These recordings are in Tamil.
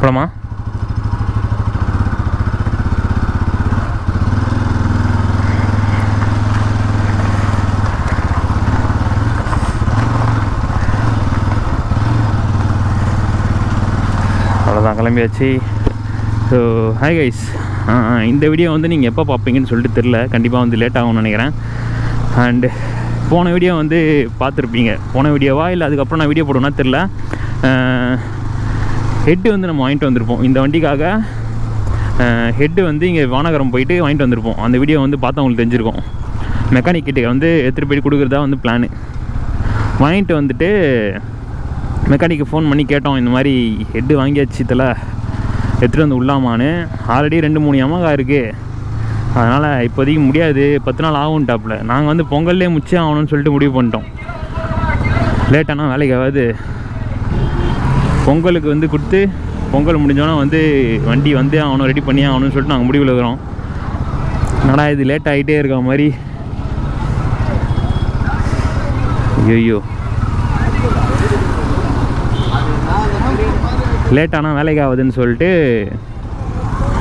போலாமா? அவ்வளோதான், கிளம்பியாச்சு. ஸோ ஹாய் கைஸ், இந்த வீடியோ வந்து நீங்கள் எப்போ பார்ப்பீங்கன்னு சொல்லிட்டு தெரில. கண்டிப்பாக வந்து லேட் ஆகும்னு நினைக்கிறேன். அண்டு போன வீடியோ வந்து பார்த்துருப்பீங்க. போன வீடியோவா இல்லை அதுக்கப்புறம் நான் வீடியோ போடுவேன்னா தெரில. ஹெட்டு வந்து நம்ம வாங்கிட்டு வந்திருப்போம் இந்த வண்டிக்காக. ஹெட்டு வந்து இங்கே வானகரம் போயிட்டு வாங்கிட்டு வந்திருப்போம். அந்த வீடியோ வந்து பார்த்தவங்களுக்கு தெரிஞ்சிருக்கும். மெக்கானிக் கிட்டே வந்து எடுத்துகிட்டு போயிட்டு கொடுக்குறதா வந்து பிளானு. வாங்கிட்டு வந்துட்டு மெக்கானிக்கு ஃபோன் பண்ணி கேட்டோம், இந்த மாதிரி ஹெட்டு வாங்கியாச்சு தலை, எடுத்துகிட்டு வந்து உள்ளாமான்னு. ஆல்ரெடி 2-3 யமகா இருக்குது, அதனால் இப்போதைக்கு முடியாது, 10 நாள் ஆகும்ட்டாப்புல. நாங்கள் வந்து பொங்கல்லே முச்சே ஆகணும்னு சொல்லிட்டு முடிவு பண்ணிட்டோம். லேட்டானா வேலைக்கு ஆகாது, பொங்கலுக்கு வந்து கொடுத்து பொங்கல் முடிஞ்சோன்னா வந்து வண்டி வந்தே ஆகணும், ரெடி பண்ணி ஆகணும்னு சொல்லிட்டு நாங்கள் முடிவில் இருக்கிறோம். என்னடா இது லேட் ஆகிட்டே இருக்க மாதிரி. ஐயோ, லேட்டானால் வேலைக்கு ஆகுதுன்னு சொல்லிட்டு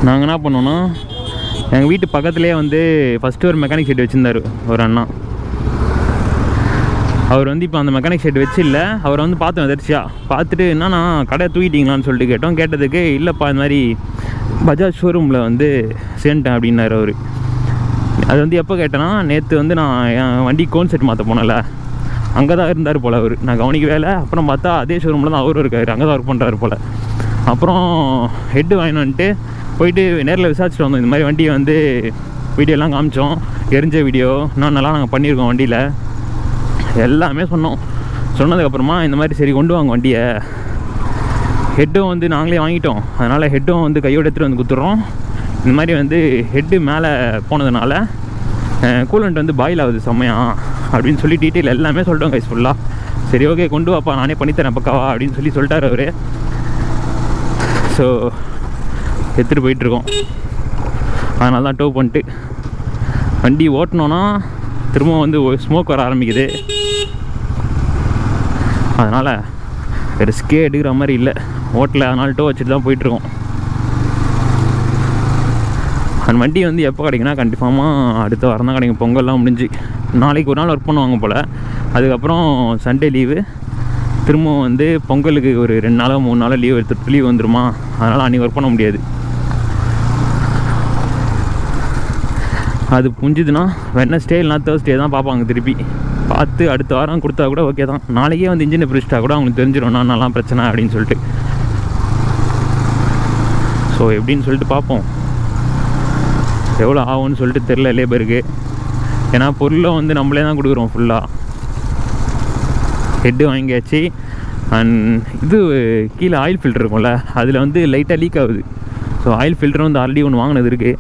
நாங்கள் என்ன பண்ணோன்னா, எங்கள் வீட்டு பக்கத்துலேயே வந்து ஃபஸ்ட்டு ஒரு மெக்கானிக் ஷெட் வச்சுருந்தார் ஒரு அண்ணா. அவர் வந்து இப்போ அந்த மெக்கானிக் ஷெட் வச்சு இல்லை, அவர் வந்து பார்த்தோம் எதிர்ச்சியாக. பார்த்துட்டு என்னன்னா கடையை தூக்கிட்டீங்களான்னு சொல்லிட்டு கேட்டோம். கேட்டதுக்கு இல்லைப்பா, இந்த மாதிரி பஜாஜ் ஷோரூமில் வந்து சேர்ந்துட்டேன் அப்படின்னாரு அவர். அது வந்து எப்போ கேட்டேன்னா, நேற்று வந்து நான் என் வண்டி கோன் செட் மாற்ற போனேன்ல, அங்கே தான் இருந்தார் போல் அவர். நான் கவனிக்க வேலை. அப்புறம் பார்த்தா அதே ஷோரூமில் தான் அவரும் இருக்கார், அங்கே தான் ஒர்க் பண்ணுறாரு போல். அப்புறம் ஹெட்டு வாங்கிட்டு வந்துட்டு போயிட்டு நேரில் விசாரிச்சுட்டு வந்தோம். இந்த மாதிரி வண்டியை வந்து வீடியோலாம் காமிச்சோம், எரிஞ்ச வீடியோ என்னென்னலாம் நாங்கள் பண்ணியிருக்கோம் வண்டியில் எல்லாமே சொன்னோம். சொன்னதுக்கப்புறமா இந்த மாதிரி சரி கொண்டு வாங்க வண்டியை, ஹெட்டும் வந்து நாங்களே வாங்கிட்டோம், அதனால் ஹெட்டும் வந்து கையோடு எடுத்துகிட்டு வந்து கொடுத்துட்றோம். இந்த மாதிரி வந்து ஹெட்டு மேலே போனதுனால கூலண்ட் வந்து பாயில் ஆகுது செம்மையா அப்படின்னு சொல்லி டீட்டெயில் எல்லாமே சொல்லிட்டோம் கைஸ் ஃபுல்லாக. சரி ஓகே கொண்டு வாப்பா, நானே பண்ணித்தரேன் பக்காவா அப்படின்னு சொல்லிட்டார் அவர். ஸோ எடுத்துகிட்டு போயிட்டுருக்கோம். அதனால தான் டோ பண்ணிட்டு வண்டி ஓட்டினோன்னா திரும்ப வந்து ஸ்மோக் வர ஆரம்பிக்குது. அதனால் ரிஸ்கே எடுக்கிற மாதிரி இல்லை, ஓட்டலை. அதனால் டோ வச்சுட்டு தான் போயிட்டுருக்கோம். அந்த வண்டி வந்து எப்போ கிடைக்குன்னா கண்டிப்பாக அடுத்த வாரம் தான் கிடைக்கும். பொங்கல்லாம் முடிஞ்சு நாளைக்கு ஒரு நாள் ஒர்க் பண்ணுவாங்க போல். அதுக்கப்புறம் சண்டே லீவு, திரும்பவும் வந்து பொங்கலுக்கு ஒரு 2 நாளோ 3 நாளோ லீவ் வந்துடுமா, அதனால் அன்றைக்கி ஒர்க் பண்ண முடியாது. அது புரிஞ்சுதுன்னா வெட்னஸ்டே இல்லைனா தேர்ஸ்டே தான் பார்ப்பாங்க. திருப்பி பார்த்து அடுத்த வாரம் கொடுத்தா கூட ஓகே தான். நாளைக்கே வந்து இன்ஜினை பிரிச்சிட்டா கூட அவங்களுக்கு தெரிஞ்சிடும் நல்லா பிரச்சனை அப்படின்னு சொல்லிட்டு. ஸோ எப்படின்னு சொல்லிட்டு பார்ப்போம், எவ்வளோ ஆகும்னு சொல்லிட்டு தெரில லேபருக்கு. ஏன்னா பொருளை வந்து நம்மளே தான் கொடுக்குறோம் ஃபுல்லாக. ஹெட்டு வாங்கியாச்சு. அண்ட் இது கீழே ஆயில் ஃபில்டர் இருக்கும்ல, அதில் வந்து லைட்டாக லீக் ஆகுது. ஸோ ஆயில் ஃபில்டர் வந்து ஆல்ரெடி ஒன்று வாங்கினது இருக்குது,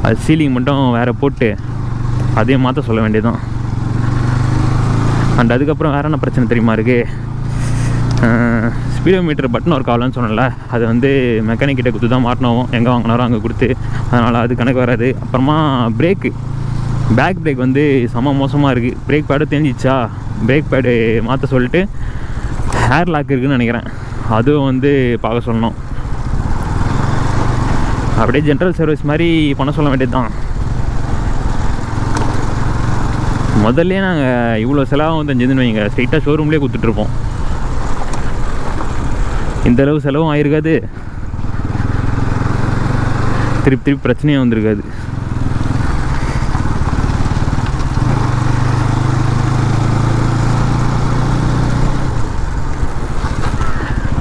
அது சீலிங் மட்டும் வேறு போட்டு அதையும் மாற்ற சொல்ல வேண்டியதுதான். அண்ட் அதுக்கப்புறம் வேறு என்ன பிரச்சனை தெரியுமா இருக்குது, ஸ்பீடோ மீட்டர் பட்டன் ஒர்க் ஆகலன்னு சொன்னல, அது வந்து மெக்கானிக் கிட்டே கொடுத்து தான் மாட்டினோம். எங்கே வாங்கினாரோ அங்கே கொடுத்து, அதனால் அது கணக்கு வராது. அப்புறமா பேக் பிரேக் வந்து செம்ம மோசமாக இருக்குது. பிரேக் பேடு தெரிஞ்சிச்சா, பிரேக் பேடு மாற்ற சொல்லிட்டு ஹேர் லாக் இருக்குதுன்னு நினைக்கிறேன், அதுவும் வந்து பார்க்க சொல்லணும். அப்படியே ஜென்ரல் சர்வீஸ் மாதிரி பண்ண சொல்ல வேண்டியது தான். முதல்ல நாங்கள் இவ்வளோ செலவாக வந்து செஞ்சுன்னு வைங்க, ஸ்ட்ரெயிட்டாக ஷோரூம்லேயே கொடுத்துட்ருப்போம். இந்தளவு செலவும் ஆகிருக்காது, திருப்பி பிரச்சனையும் வந்திருக்காது.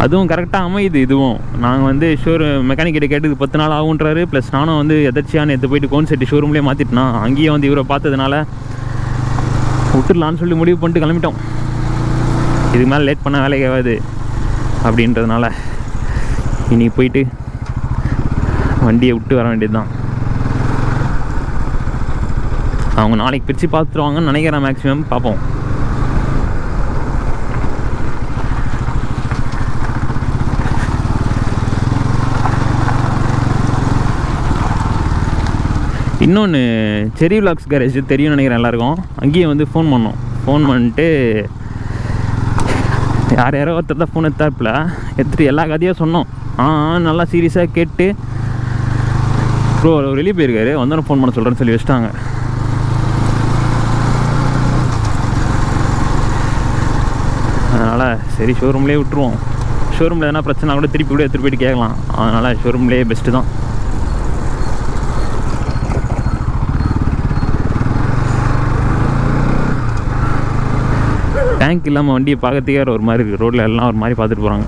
அதுவும் கரெக்டாக அமையுது. இதுவும் நாங்கள் வந்து மெக்கானிக் கிட்ட கேட்டது 10 நாள் ஆகுன்றாரு. ப்ளஸ் நானும் வந்து எதாச்சியான எடுத்து போயிட்டு கோன் செட்டு ஷோரூம்லேயே மாற்றிட்டேனா, அங்கேயே வந்து இவரை பார்த்ததுனால விட்டுடலான்னு சொல்லி முடிவு பண்ணிட்டு கிளம்பிட்டோம். இதுக்கு மேலே லேட் பண்ண வேலைக்கு ஆகாது அப்படின்றதுனால இனி போயிட்டு வண்டியை விட்டு வர வேண்டியது தான். அவங்க நாளைக்கு பிரித்து பார்த்துருவாங்கன்னு நினைக்கிறேன், மேக்ஸிமம் பார்ப்போம். இன்னொன்று செரி விலாக்ஸ் கேரேஜ் தெரியும்னு நினைக்கிறேன் எல்லாருக்கும். அங்கேயும் வந்து ஃபோன் பண்ணிட்டு யாரோ ஒருத்தர் தான் ஃபோன் எடுத்தாப்புல எடுத்துகிட்டு எல்லா கதையும் சொன்னோம். நல்லா சீரியஸாக கேட்டு ப்ரோ வெளியே போயிருக்காரு, வந்தோன்னே ஃபோன் பண்ண சொல்கிறேன்னு சொல்லி வச்சுட்டாங்க. அதனால் சரி ஷோரூம்லேயே விட்டுருவோம். ஷோரூமில் எதனா பிரச்சனை கூட திருப்பி கூட எடுத்துகிட்டு போயிட்டு கேட்கலாம். அதனால் ஷோரூம்லேயே பெஸ்ட்டு தான். டேங்க் இல்லாமல் வண்டியை பார்க்கறதுக்கே ஒரு மாதிரி இருக்குது. ரோட்டில் எல்லாம் ஒரு மாதிரி பார்த்துட்டு போகிறாங்க.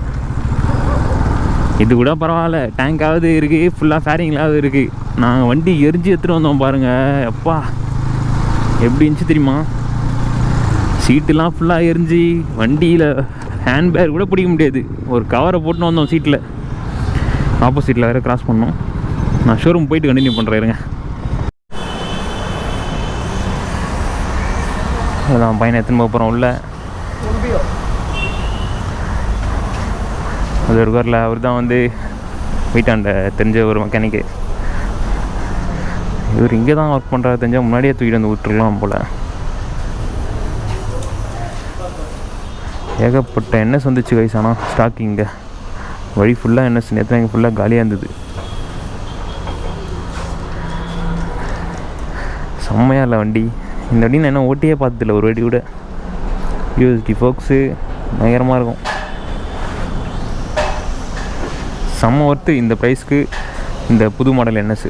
இது கூட பரவாயில்ல, டேங்காவது இருக்குது, ஃபுல்லாக ஃபேரிங்லாவது இருக்குது. நாங்கள் வண்டி எரிஞ்சு எடுத்துகிட்டு வந்தோம் பாருங்கள். எப்பா எப்படி இருந்துச்சு தெரியுமா? சீட்டெலாம் ஃபுல்லாக எரிஞ்சு வண்டியில் ஹேண்ட் பேக் கூட பிடிக்க முடியாது. ஒரு கவரை போட்டுன்னு வந்தோம் சீட்டில். ஆப்போசிட்டில் வேறு கிராஸ் பண்ணோம். நான் ஷோரூம் போயிட்டு கண்டினியூ பண்ணுறேன் இருங்க. அதான் பையனை எடுத்துன்னு போக போகிறோம் உள்ள. அது ஒரு காரில் அவர் தான் வந்து வீட்டாண்ட தெரிஞ்ச ஒரு மெக்கானிக்கு. இவர் இங்கே தான் ஒர்க் பண்ணுறாரு தெரிஞ்சால் முன்னாடியே தூக்கிட்டு வந்து விட்டுருக்கலாம் போல். ஏகப்பட்ட என்எஸ் வந்துச்சு கைஸ். ஆனால் ஸ்டாக்கிங்க வழி ஃபுல்லாக என்எஸ். நேற்று இங்கே ஃபுல்லாக காலியாக இருந்தது. செம்மையாக இல்லை வண்டி. இந்த வண்டி நான் என்ன ஓட்டியே பார்த்ததில்ல ஒரு வாட்டி கூட. யூஎஸ்டி ஃபோக்ஸு பயங்கரமாக இருக்கும். செம்ம ஒர்த்து இந்த ப்ரைஸ்க்கு இந்த புது மாடல் என்எஸ்.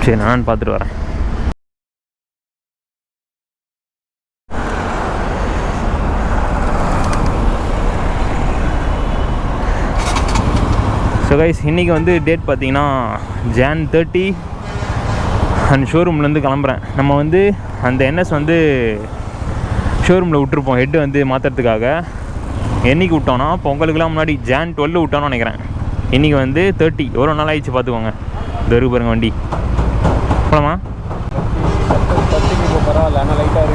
சரி நான் பார்த்துட்டு வரேன். ஸோ கைஸ் இன்றைக்கி வந்து டேட் பார்த்தீங்கன்னா Jan 30 அண்ட் ஷோரூம்லேருந்து கிளம்புறேன். நம்ம வந்து அந்த என்எஸ் வந்து ஷோரூமில் விட்டுருப்போம் ஹெட்டு வந்து மாற்றுறதுக்காக. என்றைக்கு விட்டோன்னா பொங்கலுக்குலாம் முன்னாடி Jan 12 விட்டோன்னு நினைக்கிறேன். இன்றைக்கி வந்து 30. எவ்வளோ நாள் ஆயிடுச்சு பார்த்துக்கோங்க. இது வரும் பாருங்க வண்டி. போலாமா?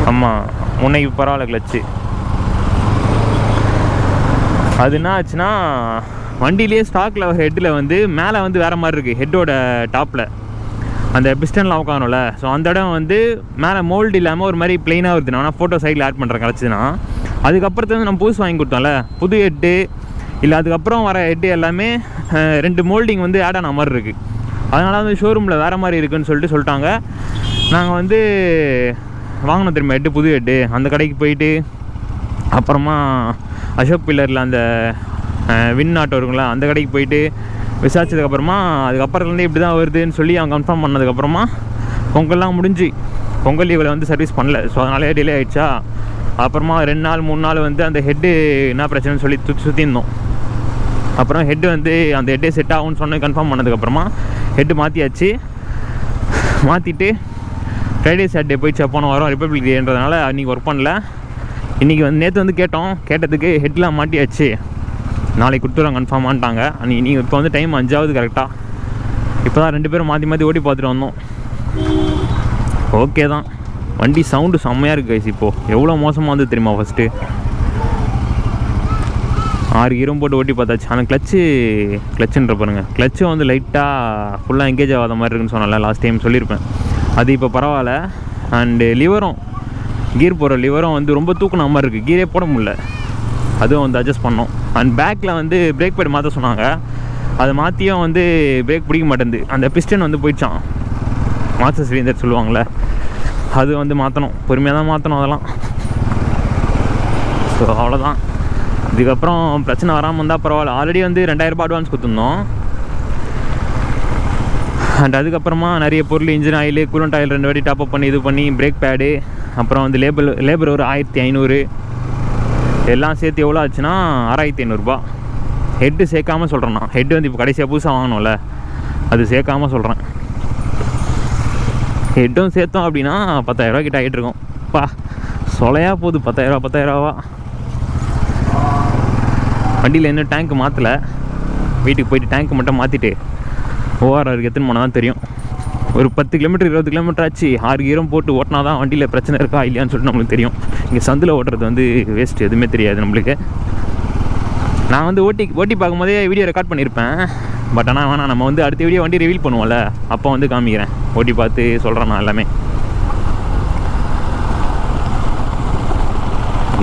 ஆமாம் முன்னைக்கு பரவாயில்ல கிளச்சு. அது என்ன ஆச்சுன்னா வண்டியிலே ஸ்டாக்கில் ஹெட்டில் வந்து மேலே வந்து வேறு மாதிரி இருக்குது. ஹெட்டோட டாப்பில் அந்த பிஸ்டன்லாம் உட்காரணும்ல. ஸோ அந்த இடம் வந்து மேலே மோல்டு இல்லாமல் ஒரு மாதிரி ப்ளைனாக வருது. நான் ஃபோட்டோ சைடில் ஆட் பண்ணுறேன் கிடச்சிதுன்னா. அதுக்கப்புறத்து வந்து நம்ம புதுசு வாங்கி கொடுத்தோம்ல புது ஹெட்டு இல்லை, அதுக்கப்புறம் வர ஹெட்டு எல்லாமே 2 மோல்டிங் வந்து ஆட் ஆன மாதிரி இருக்குது. அதனால் வந்து ஷோரூமில் வேறு மாதிரி இருக்குதுன்னு சொல்லிட்டாங்க. நாங்கள் வந்து வாங்கினோம் திரும்ப ஹெட்டு, புது ஹெட்டு. அந்த கடைக்கு போயிட்டு அப்புறமா அசோக் பில்லரில் அந்த வின் ஆட்டோ இருக்குங்களா அந்த கடைக்கு போயிட்டு விசாரிச்சதுக்கப்புறமா அதுக்கப்புறத்துலேருந்து இப்படி தான் வருதுன்னு சொல்லி அவங்க கன்ஃபார்ம் பண்ணதுக்கப்புறமா பொங்கல்லாம் முடிஞ்சு பொங்கல் லீவில் வந்து சர்வீஸ் பண்ணல. ஸோ அதனாலே டிலே ஆகிடுச்சா. அப்புறமா 2 நாள் 3 நாள் வந்து அந்த ஹெட்டு என்ன பிரச்சனைன்னு சொல்லி சுற்றிருந்தோம். அப்புறம் ஹெட்டு வந்து அந்த ஹெட்டே செட் ஆகும்னு சொன்ன கன்ஃபார்ம் பண்ணதுக்கப்புறமா ஹெட்டு மாற்றியாச்சு. மாற்றிட்டு ஃப்ரைடே சாட்டர்டே போயிடுச்சு. போன வாரம் ரிப்பப்ளிக் டேன்றதுனால அன்றைக்கி ஒர்க் பண்ணல. இன்றைக்கி வந்து நேற்று வந்து கேட்டதுக்கு ஹெட்லாம் மாட்டியாச்சு, நாளைக்கு கொடுத்துருவாங்க கன்ஃபார்மான்ட்டாங்க. நீங்கள் இப்போ வந்து டைம் 5ஆவது கரெக்டாக. இப்போ தான் 2 பேரும் மாற்றி ஓட்டி பார்த்துட்டு வந்தோம். ஓகே தான். வண்டி சவுண்டு செம்மையாக இருக்குது கைஸ். இப்போது எவ்வளோ மோசமாக வந்து தெரியுமா? ஃபஸ்ட்டு 6 கீரும் போட்டு ஓட்டி பார்த்தாச்சு. ஆனால் கிளச்சுன்ற பாருங்க, கிளச்சும் வந்து லைட்டாக ஃபுல்லாக எங்கேஜ் ஆகாத மாதிரி இருக்குன்னு சொன்னால லாஸ்ட் டைம் சொல்லியிருப்பேன். அது இப்போ பரவாயில்ல. அண்டு லிவரும் கீர் போகிற லிவரும் வந்து ரொம்ப தூக்குன மாதிரி இருக்குது. கீரே போட முடியல. அதுவும் வந்து அட்ஜஸ்ட் பண்ணோம். அண்ட் பேக்கில் வந்து பிரேக் பேட் மாற்ற சொன்னாங்க. அதை மாற்றியும் வந்து பிரேக் பிடிக்க மாட்டேங்குது. அந்த பிஸ்டன் வந்து போயிடுச்சான். மாஸ்டர் சிலிண்டர் சொல்லுவாங்களே, அது வந்து மாற்றணும். பொறுமையாக தான் மாற்றணும் அதெல்லாம். ஸோ அவ்வளோதான். இதுக்கப்புறம் பிரச்சனை வராமல் இருந்தால் பரவாயில்ல. ஆல்ரெடி வந்து 2000 ரூபாய் அட்வான்ஸ் கொடுத்துருந்தோம். அண்ட் அதுக்கப்புறமா நிறைய பொருள், இன்ஜின் ஆயில், கூலண்ட் ஆயில் 2 வாட்டி டாப்அப் பண்ணி இது பண்ணி பிரேக் பேடு, அப்புறம் வந்து லேபர் ஒரு 1500 எல்லாம் சேர்த்து எவ்வளோ ஆச்சுன்னா 6500 ரூபா. ஹெட்டு சேர்க்காமல் சொல்கிறேன் நான். ஹெட்டு வந்து இப்போ கடைசியாக புதுசாக வாங்கணும்ல, அது சேர்க்காமல் சொல்கிறேன். ஹெட்டும் சேர்த்தோம் அப்படின்னா 10000 ரூபா கிட்ட ஆகிட்டு இருக்கோம். பா சொலையாக போகுது. 10000 ரூபா. வண்டியில் இன்னும் டேங்க் மாற்றலை. வீட்டுக்கு போயிட்டு டேங்க் மட்டும் மாற்றிட்டு ஓஆர்ஆருக்கு எத்தனை போனால் தான் தெரியும். ஒரு 10 கிலோமீட்டர் 20 கிலோமீட்டர் ஆச்சு 6 கீரம் போட்டு ஓட்டினா தான் வண்டியில் பிரச்சனை இருக்கா இல்லையான்னு சொல்லிட்டு நம்மளுக்கு தெரியும். இங்கே சந்தில் ஓட்டுறது வந்து வேஸ்ட், எதுவுமே தெரியாது நம்மளுக்கு. நான் வந்து ஓட்டி பார்க்கும்போதே வீடியோ ரெக்கார்ட் பண்ணியிருப்பேன். பட் ஆனால் வேணாம், நம்ம வந்து அடுத்த வீடியோ வண்டி ரிவீல் பண்ணுவோம்ல, அப்போ வந்து காமிக்கிறேன். ஓட்டி பார்த்து சொல்கிறேன் நான் எல்லாமே.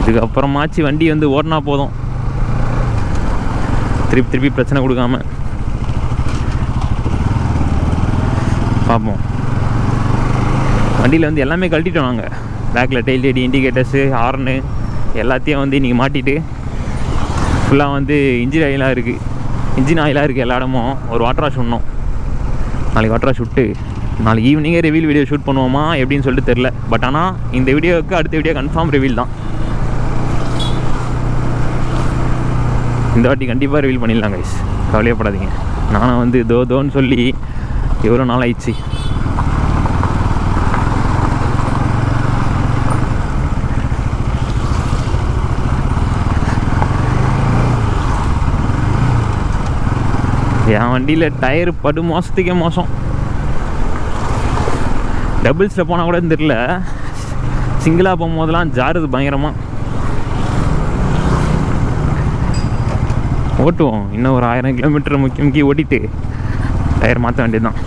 இதுக்கப்புறமாச்சு வண்டி வந்து ஓடினா போதும், திருப்பி பிரச்சனை கொடுக்காம பார்ப்போம். வண்டியில் வந்து எல்லாமே கழட்டிட்டோம் நாங்கள். பேக்கில் டெயில் லைட், இண்டிகேட்டர்ஸு, ஹார்னு எல்லாத்தையும் வந்து இன்றைக்கி மாட்டிட்டு ஃபுல்லாக வந்து இன்ஜின் ஆயிலாக இருக்குது எல்லா இடமும். ஒரு வாட்டர் வாஷ் விடணும். நாளைக்கு வாட்டர் வாஷ் விட்டு நாளைக்கு ஈவினிங்கே ரிவீல் வீடியோ ஷூட் பண்ணுவோமா எப்படின்னு சொல்லிட்டு தெரில. பட் ஆனால் இந்த வீடியோவுக்கு அடுத்த வீடியோ கன்ஃபார்ம் ரிவீல் தான். இந்த வாட்டி கண்டிப்பாக ரிவீல் பண்ணிடலாம் கைஸ், கவலையப்படாதீங்க. நானும் வந்து தோன்னு சொல்லி எவ்வளோ நாள் ஆயிடுச்சு. என் வண்டியில் டயர் படு மோசத்துக்கே மோசம். டபுள்ஸில் போனால் கூட தெரியல, சிங்கிளாக போகும்போதெல்லாம் ஜாருது பயங்கரமாக. ஓட்டுவோம் இன்னும் ஒரு 1000 கிலோமீட்டர் முக்கி ஓட்டிட்டு டயர் மாற்ற வேண்டியது தான்.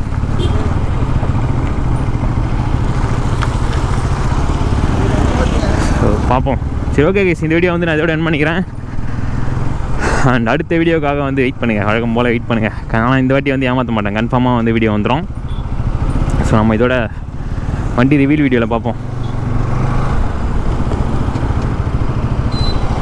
ஸோ பார்ப்போம். சரி, ஓகே கைஸ், இந்த வீடியோ வந்து நான் இதோட என் பண்ணிக்கிறேன். அண்ட் அடுத்த வீடியோக்காக வந்து வெயிட் பண்ணுங்கள், வழக்கம் போல் வெயிட் பண்ணுங்கள். ஆனால் இந்த வாட்டி வந்து ஏமாற்ற மாட்டேன், கன்ஃபார்மாக வந்து வீடியோ வந்துடும். ஸோ நம்ம இதோட வண்டி ரிவீல் வீடியோவில் பார்ப்போம்.